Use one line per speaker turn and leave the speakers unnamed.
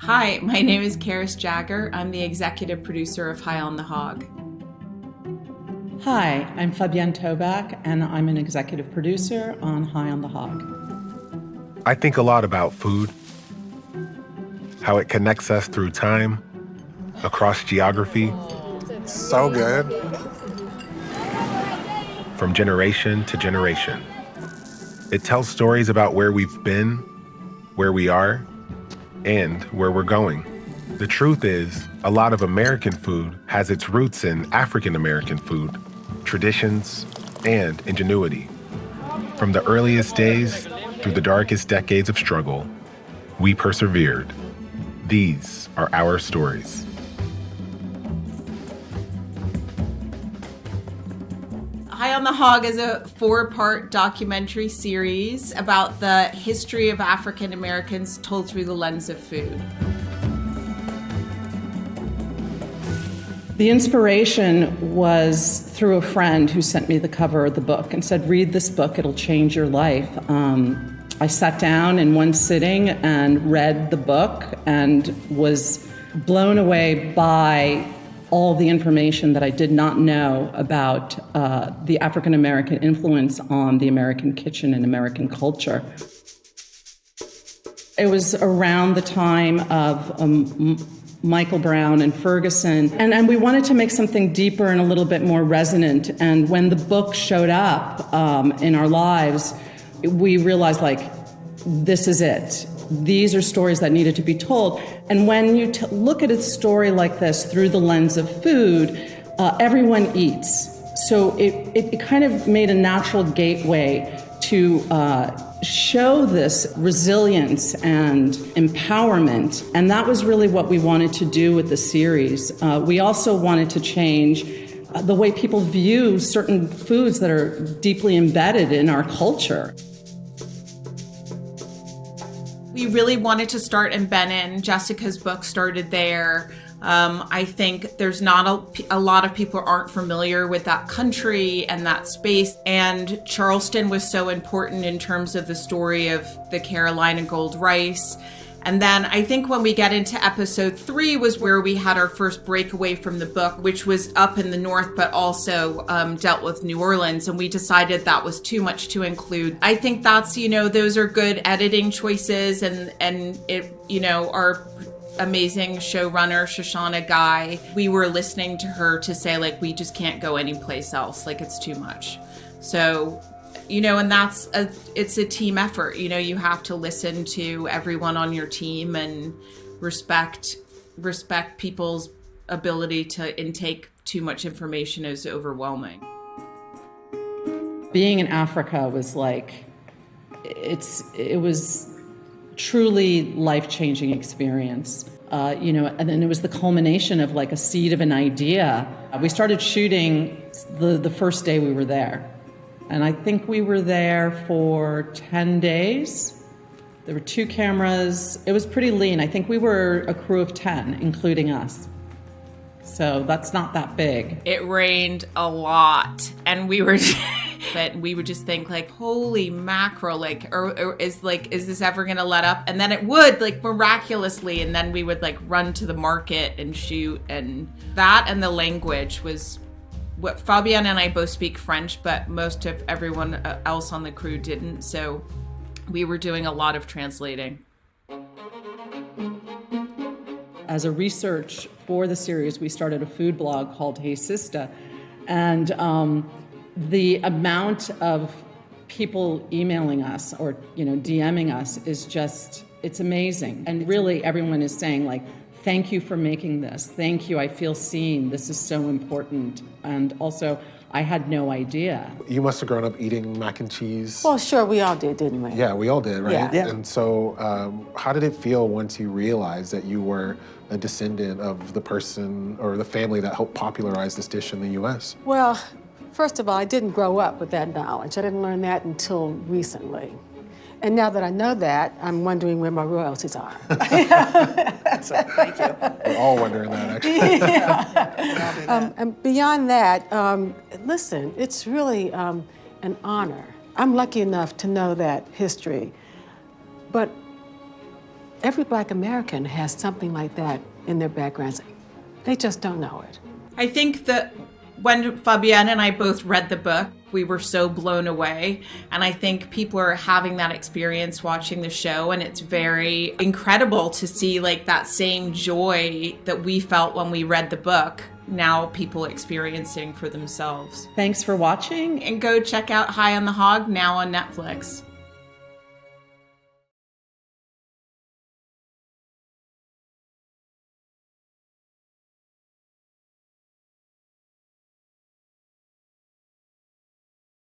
Hi, my name is Karis Jagger. I'm the executive producer of High on the Hog.
Hi, I'm Fabienne Toback, and I'm an executive producer on High on the Hog.
I think a lot about food, how it connects us through time, across geography.
So good.
From generation to generation. It tells stories about where we've been, where we are, and where we're going. The truth is, a lot of American food has its roots in African American food, traditions, and ingenuity. From the earliest days through the darkest decades of struggle, we persevered. These are our stories.
High on the Hog is a 4-part documentary series about the history of African Americans told through the lens of food.
The inspiration was through a friend who sent me the cover of the book and said, read this book, it'll change your life. I sat down in one sitting and read the book and was blown away by all the information that I did not know about the African American influence on the American kitchen and American culture. It was around the time of Michael Brown and Ferguson, and we wanted to make something deeper and a little bit more resonant. And when the book showed up in our lives, we realized, this is it. These are stories that needed to be told. And when you look at a story like this through the lens of food, everyone eats. So it kind of made a natural gateway to show this resilience and empowerment. And that was really what we wanted to do with the series. We also wanted to change the way people view certain foods that are deeply embedded in our culture.
We really wanted to start in Benin. Jessica's book started there. I think there's not a lot of people aren't familiar with that country and that space. And Charleston was so important in terms of the story of the Carolina Gold Rice. And then I think when we get into episode 3 was where we had our first breakaway from the book, which was up in the north, but also dealt with New Orleans. And we decided that was too much to include. I think that's, those are good editing choices, and it, our amazing showrunner, Shoshana Guy, we were listening to her to say, we just can't go anyplace else. It's too much. So, and it's a team effort. You have to listen to everyone on your team and respect people's ability to intake too much information is overwhelming.
Being in Africa was it was truly life-changing experience. And then it was the culmination of a seed of an idea. We started shooting the first day we were there. And I think we were there for 10 days. There were 2 cameras. It was pretty lean. I think we were a crew of 10, including us. So that's not that big.
It rained a lot. And we were... But we would just think holy mackerel, is this ever going to let up? And then it would, miraculously. And then we would run to the market and shoot. And that and the language was what Fabienne and I both speak French, but most of everyone else on the crew didn't. So we were doing a lot of translating.
As a research for the series, we started a food blog called Hey Sista. And the amount of people emailing us or, DMing us is just, it's amazing. And really everyone is saying thank you for making this. Thank you. I feel seen. This is so important. And also, I had no idea.
You must have grown up eating mac and cheese.
Well, sure, we all did, didn't we?
Yeah, we all did, right?
Yeah.
And so how did it feel once you realized that you were a descendant of the person or the family that helped popularize this dish in the U.S.?
Well, first of all, I didn't grow up with that knowledge. I didn't learn that until recently. And now that I know that, I'm wondering where my royalties are.
Thank you. We're all wondering that, actually.
Yeah. And beyond that, listen, it's really an honor. I'm lucky enough to know that history. But every Black American has something like that in their backgrounds. They just don't know it.
I think that when Fabienne and I both read the book, we were so blown away. And I think people are having that experience watching the show. And it's very incredible to see like that same joy that we felt when we read the book, now people experiencing for themselves.
Thanks for watching.
And go check out High on the Hog now on Netflix.